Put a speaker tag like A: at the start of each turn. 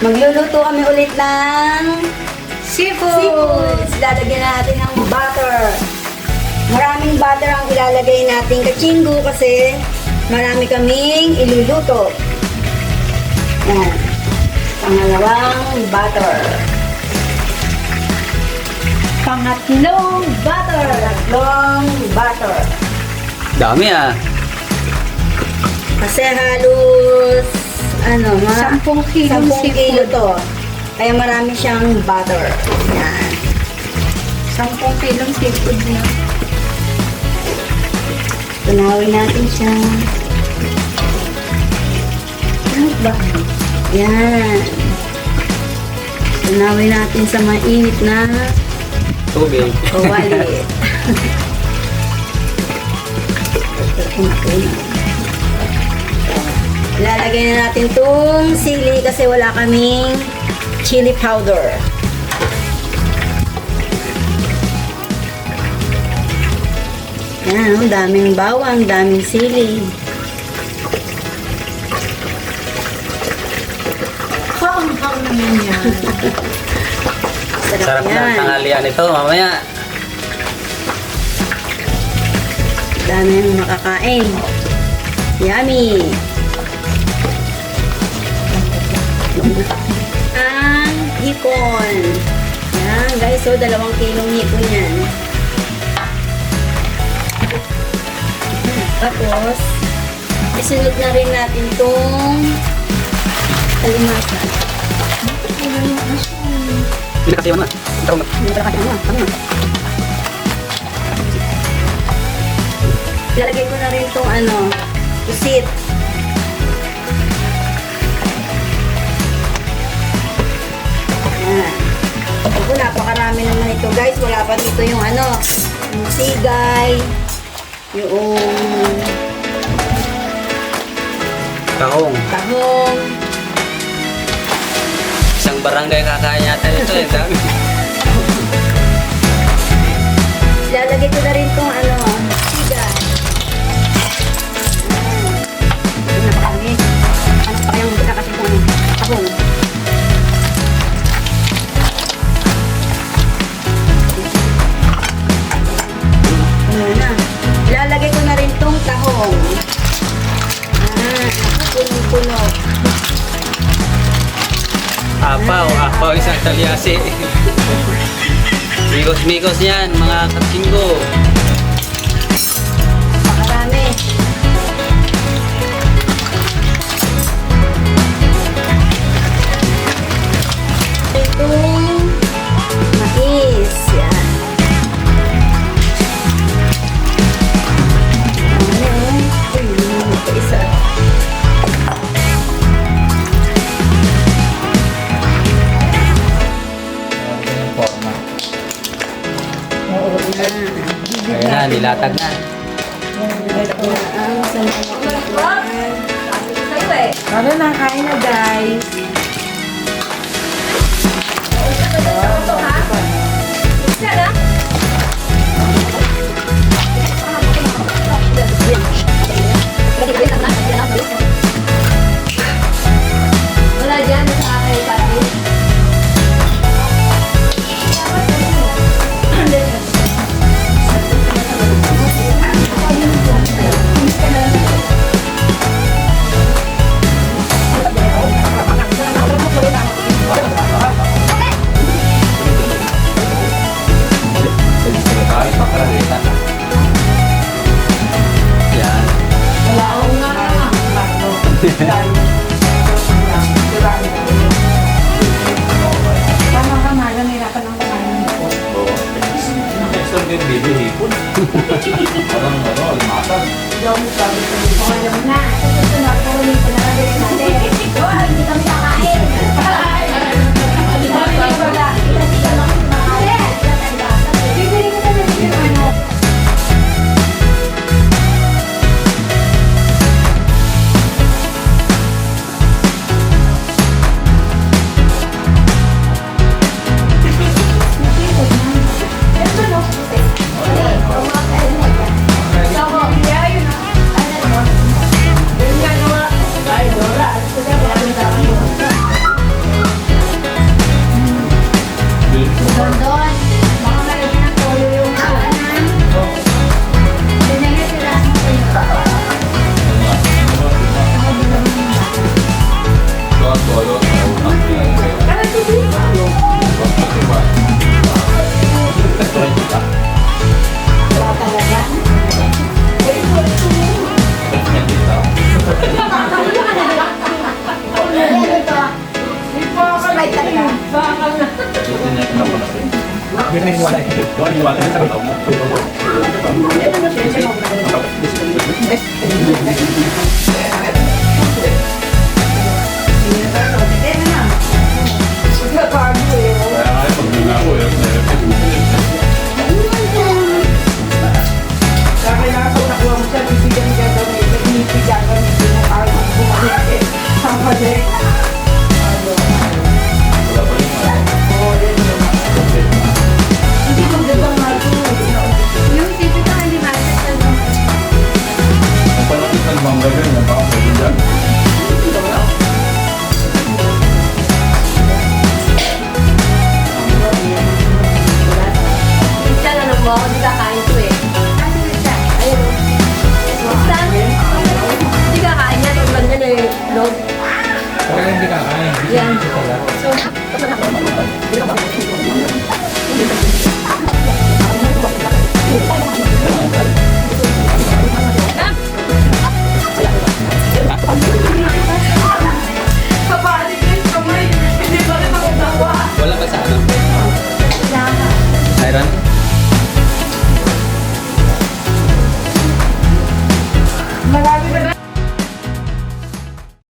A: Magluluto kami ulit ng seafoods. Lalagyan natin ng butter. Maraming butter ang ilalagay natin kachinggo kasi marami kaming iluluto. Yan. Pangalawang butter. Pangatlong butter. Pangatlong butter.
B: Dami ah.
A: Kasi halos mga
C: 10 kilong
A: 10 kilo
C: seafood.
A: to. Kaya marami siyang butter. Yan.
C: 10 kilong seafood niya.
A: Tunawin natin siya. Ano ba? Yan. Tunawin natin sa mainit na
B: Tubig.
A: kawali. Ilalagay na natin tong sili kasi wala kaming chili powder. Yan, daming bawang, daming sili.
C: Hang-hang naman yan.
A: Sarap
B: Sarap ng
A: yan.
B: tanghalian ito mamaya.
A: Daming makakain. Yummy! Ang hipon. Yan, guys. So, 2 kilong hipon yan. Tapos, isunod na rin natin itong kalimasan.
B: Hindi kasi yun na. Ito na.
A: Hindi pala kasi ano. Ilalagay ko na rin itong pusit. Yan. Ito, napakarami naman ito guys. Wala pa dito yung yung sigay, yung
B: Kahong.
A: tahong.
B: Isang barangay kakain yata ito eh. Dami.
A: Ilalagay ko na rin itong sigay. Ito na pa kami. Ano pa kayang kasi itong tahong. Ilalagay ko na rin tong tahong. Punong-puno.
B: Apaw isang talyasi. Migos yan mga katsinggo.
A: Pakarami. Itong mais. Yan. Isa.
B: Ayan na, nilatag na.
A: Ito na ang sandali.
C: Ano na, kain na guys.
A: Wala dyan sa akin pati.
C: Sabi na ako, nakuha mo siya, bibigyan ka daw, bibigyan ka nito ng araw ng bumalik eh. Sabi hindi ko ganda nga ito.
A: Yung tito ka, hindi makasal mo.
D: Minsan ano mo, hindi kakain ko eh.
A: Kasi siya.
D: Ayun o. Minsan, hindi kakain niya. Tignan niya na yung loob.
B: Kaya hindi kakain.
D: Yan.
B: Ito talaga.
D: So,